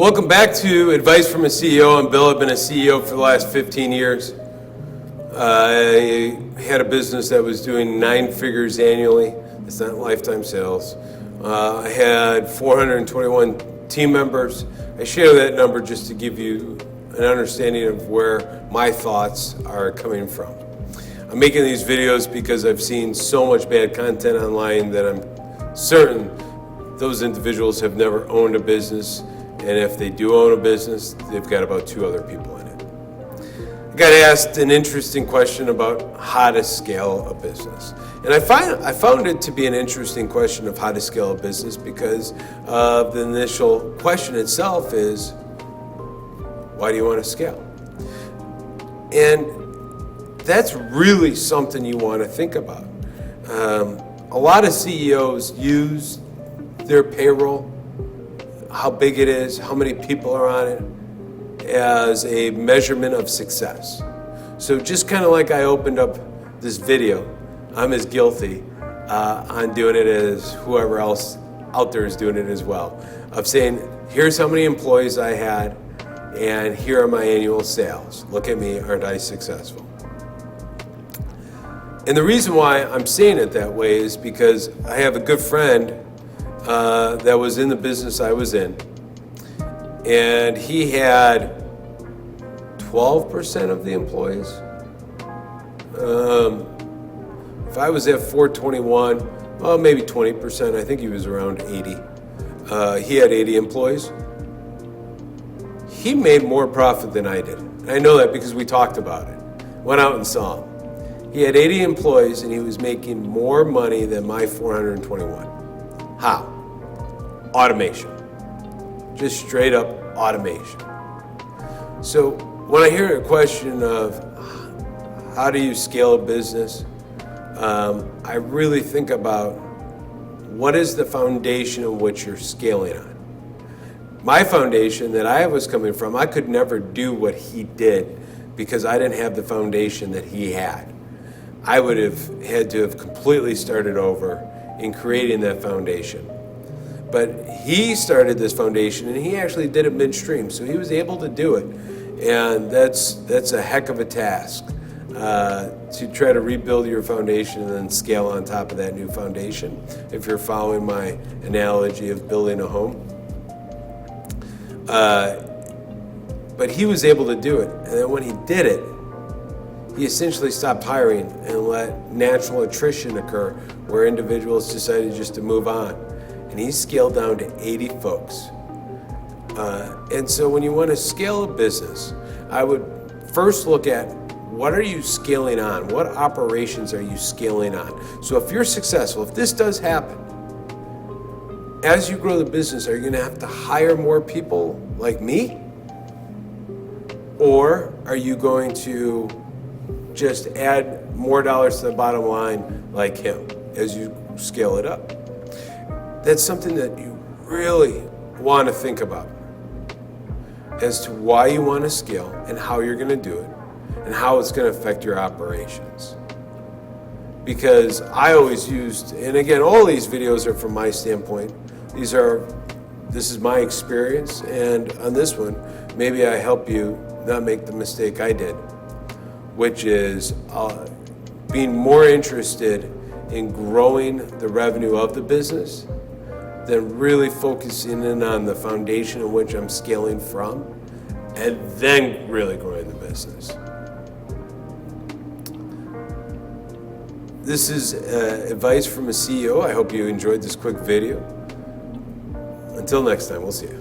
Welcome back to Advice from a CEO. I'm Bill. I've been a CEO for the last 15 years. I had a business that was doing 9 figures annually. It's not lifetime sales. I had 421 team members. I share that number just to give you an understanding of where my thoughts are coming from. I'm making these videos because I've seen so much bad content online that I'm certain those individuals have never owned a business. And if they do own a business, they've got about 2 other people in it. I got asked an interesting question about how to scale a business. And I found it to be an interesting question of how to scale a business because the initial question itself is, why do you want to scale? And that's really something you want to think about. A lot of CEOs use their payroll, how big it is, how many people are on it, as a measurement of success. So just kind of like I opened up this video, I'm as guilty on doing it as whoever else out there is doing it as well, of saying, here's how many employees I had, and here are my annual sales. Look at me, aren't I successful? And the reason why I'm saying it that way is because I have a good friend that was in the business I was in, and he had 12% of the employees. If I was at 421, well, maybe 20%. I think he was around 80. He had 80 employees. He made more profit than I did. I know that because we talked about it. Went out and saw him. He had 80 employees and he was making more money than my 421. How? Automation. Just straight up automation. So when I hear a question of how do you scale a business, I really think about what is the foundation in which you're scaling on. My foundation that I was coming from, I could never do what he did because I didn't have the foundation that he had. I would have had to have completely started over in creating that foundation. But he started this foundation and he actually did it midstream, so he was able to do it. And that's a heck of a task to try to rebuild your foundation and then scale on top of that new foundation, if you're following my analogy of building a home. But he was able to do it, and then when he did it, he essentially stopped hiring and let natural attrition occur where individuals decided just to move on. And he scaled down to 80 folks. And so when you want to scale a business, I would first look at what are you scaling on? What operations are you scaling on? So if you're successful, if this does happen, as you grow the business, are you going to have to hire more people like me? Or are you going to just add more dollars to the bottom line like him as you scale it up? That's something that you really want to think about as to why you want to scale and how you're going to do it and how it's going to affect your operations. Because I always used, and again, all these videos are from my standpoint. This is my experience, and on this one, maybe I help you not make the mistake I did, which is being more interested in growing the revenue of the business than really focusing in on the foundation in which I'm scaling from, and then really growing the business. This is advice from a CEO. I hope you enjoyed this quick video. Until next time, we'll see you.